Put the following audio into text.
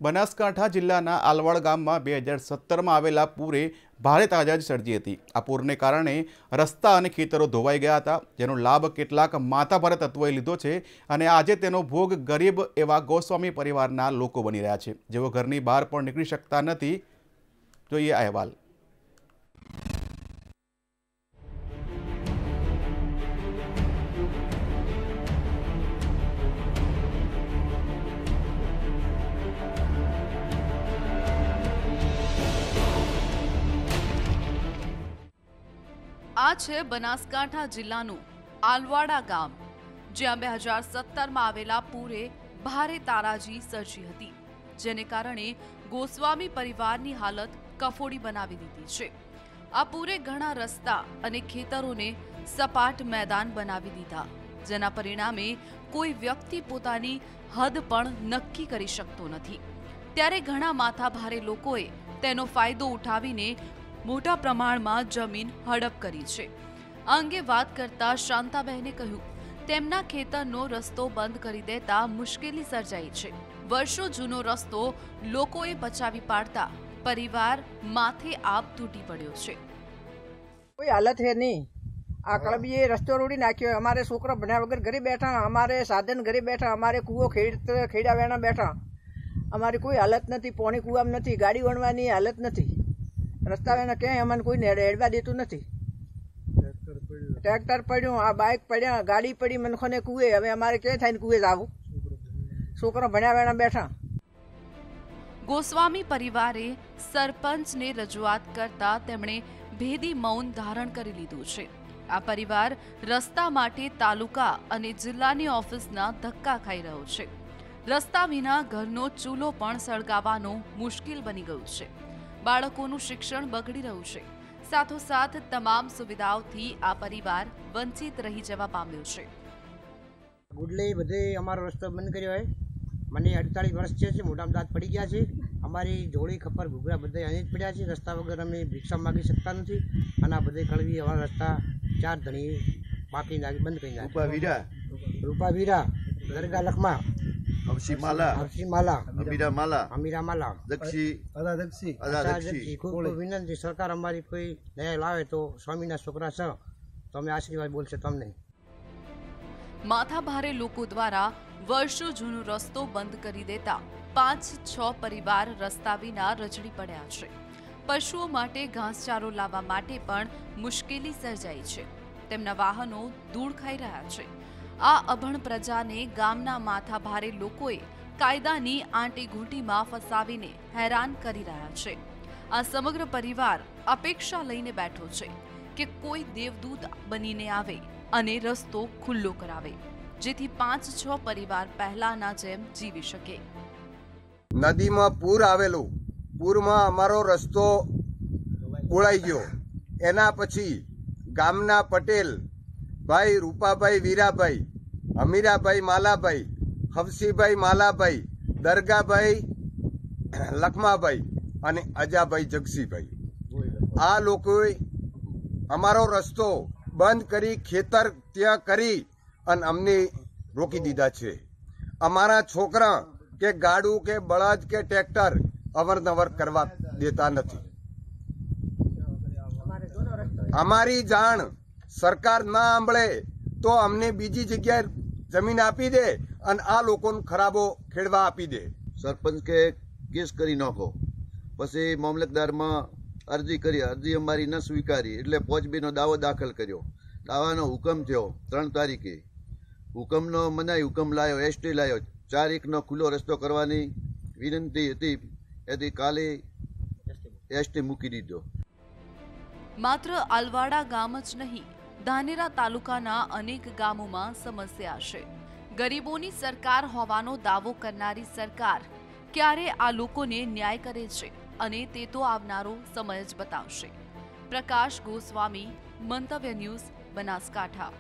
બનાસકાંઠા જિલ્લાના આલવાડ ગામમાં 2017માં આવેલા પૂરે ભારે તાજાજી સર્જી હતી। આ પૂરને કારણે રસ્તા અને ખેતરો ધોવાઈ ગયા હતા, જેનો લાભ કેટલાક માથાભારે તત્વોએ લીધો છે અને આજે તેનો ભોગ ગરીબ એવા ગોસ્વામી પરિવારના લોકો બની રહ્યા છે, જેઓ ઘરની બહાર પણ નીકળી શકતા નથી। જોઈએ આ અહેવાલ। આ છે બનાસકાંઠા જિલ્લાનું આલવાડા ગામ, જ્યાં 2017માં આવેલા પૂરે ભારે તારાજી સર્જી હતી, જેને કારણે ગોસ્વામી પરિવારની હાલત કફોડી બનાવી દીધી છે। આ પૂરે ઘણા રસ્તા અને ખેતરોને સપાટ મેદાન બનાવી દીધા, જેના પરિણામે કોઈ વ્યક્તિ પોતાની હદ પણ નક્કી કરી શકતો નથી। ત્યારે ઘણા માથાભારે લોકોએ તેનો ફાયદો ઉઠાવીને મોટા પ્રમાણમાં જમીન હડપ કરી છે। આ અંગે વાત કરતા શાંતાબહેને કહ્યું, તેમના ખેતરનો રસ્તો બંધ કરી દેતા મુશ્કેલી સર્જાઈ છે। વર્ષો જૂનો રસ્તો લોકોએ બચાવી પાડતા પરિવાર માથે આપ તૂટી પડ્યો છે। કોઈ હાલત હે નહીં। આ કળબીએ રસ્તો રોડી નાખ્યો। અમારે છોકરા ભણ્યા વગર ઘરે બેઠા, અમારે સાધન ઘરે બેઠા, અમારે કૂવો ખેડા વેણા બેઠા। અમારી કોઈ હાલત નથી, પોણી કૂવામાં નથી, ગાડી વણવાની હાલત નથી। રસ્તા વેના ક્યાંય અમને કોઈ હેડવા દેતું નથી। ટ્રેક્ટર પડ્યું, આ બાઇક પડ્યા, ગાડી પડી મનખોને કૂવે। હવે અમારે ક્યાં થાય કૂવે જવું? છોકરા ભણ્યા વેણા બેઠા। ગોસ્વામી પરિવારે સરપંચને રજૂઆત કરતા તેમણે ભેદી મૌન ધારણ કરી લીધું છે। આ પરિવાર રસ્તા માટે તાલુકા અને જિલ્લાની ઓફિસના ધક્કા ખાઈ રહ્યો છે। રસ્તા વિના ઘરનો ચૂલો પણ સળગાવવાનો મુશ્કેલ બની ગયું છે। બાળકોનું શિક્ષણ બગડી રહ્યું છે। સાથોસાથ તમામ સુવિધાઓથી આ પરિવાર વંચિત રહી જવા પામ્યો છે। ગુડલે બધે અમારો રસ્તો બંધ કર્યો હોય। મને 48 વર્ષ છે, મોઢામાં દાંત પડી ગયા છે। અમારી જોડી ખપર ઘૂઘરા બધે અહીં જ પડ્યા છે। રસ્તા વગર અમે ભિક્ષા માગી શકતા નથી અને આ બધે કળવી અમારા રસ્તા 4 ધણી બાકી નાખી બંધ કરી નાખ્યા। રૂપા વીરા દરગાહ લખમા વિનંતી, સરકાર અમારી કોઈ ન્યાય લાવે તો સ્વામીના છોકરા છે તો અમે આશીર્વાદ બોલશે તમને। માથાભારે લોકો દ્વારા વર્ષો જૂનો રસ્તો બંધ કરી દેતા 5-6 પરિવાર રસ્તા વિના રજડી પડ્યા છે। પશુઓ માટે ઘાસચારો લાવવા માટે પણ મુશ્કેલી સર્જાઈ છે। તેમના વાહનો ધૂળ ખાઈ રહ્યા છે। આ અભણ પ્રજાને ગામના માથાભારે લોકોએ કાયદાની આંટી ઘૂંટીમાં ફસાવીને હેરાન કરી રહ્યા છે। આ સમગ્ર પરિવાર અપેક્ષા લઈને બેઠો છે કે કોઈ દેવદૂત બનીને આવે અને રસ્તો ખુલ્લો કરાવે, જેથી 5-6 પરિવાર પહેલાના જેમ જીવી શકે। નદીમાં પૂર આવેલું, પૂરમાં અમારો રસ્તો બોળાઈ ગયો। એના પછી ગામના પટેલ ભાઈ રૂપાભાઈ વીરાભાઈ, અમીરાભાઈ માલાભાઈ, હફસીભાઈ માલાભાઈ, દરગાભાઈ લખમાભાઈ અને અજાભાઈ જગસીભાઈ, આ લોકોએ અમારો રસ્તો બંધ કરી ખેતર ત્યાં કરી અને અમને રોકી દીધા છે। અમારા છોકરા કે ગાડું કે બળદ કે ટ્રેક્ટર અવરનવર કરવા દેતા નથી। અમારી જાણ સરકાર ના સાંભળે તો અમને બીજી જગ્યાએ જમીન આપી દે અને આ લોકોને ખરાબો ખેડવા આપી દે। સરપંચ કે કેસ કરી નાખો, પછી મામલતદારમાં અરજી કરી, અરજી અમારી ન સ્વીકારી એટલે 5-2નો દાવો દાખલ કર્યો। દાવાનો હુકમ થયો 3 તારીખે, હુકમનો મનાઈ હુકમ લાયો, એસટી લાયો। 4-1નો ખુલ્લો રસ્તો કરવાની વિનંતી હતી, એથી કાલે એસટી મૂકી દીધો। માત્ર આલવાડા ગામ જ નહીં, ધાનેરા તાલુકાના અનેક ગામોમાં સમસ્યા છે। ગરીબોની સરકાર હોવાનો દાવો કરનારી સરકાર ક્યારે આ લોકોને ન્યાય કરે છે અને તે તો આવનારો સમય જ બતાવશે। પ્રકાશ ગોસ્વામી, મંતવ્ય ન્યૂઝ, બનાસકાંઠા।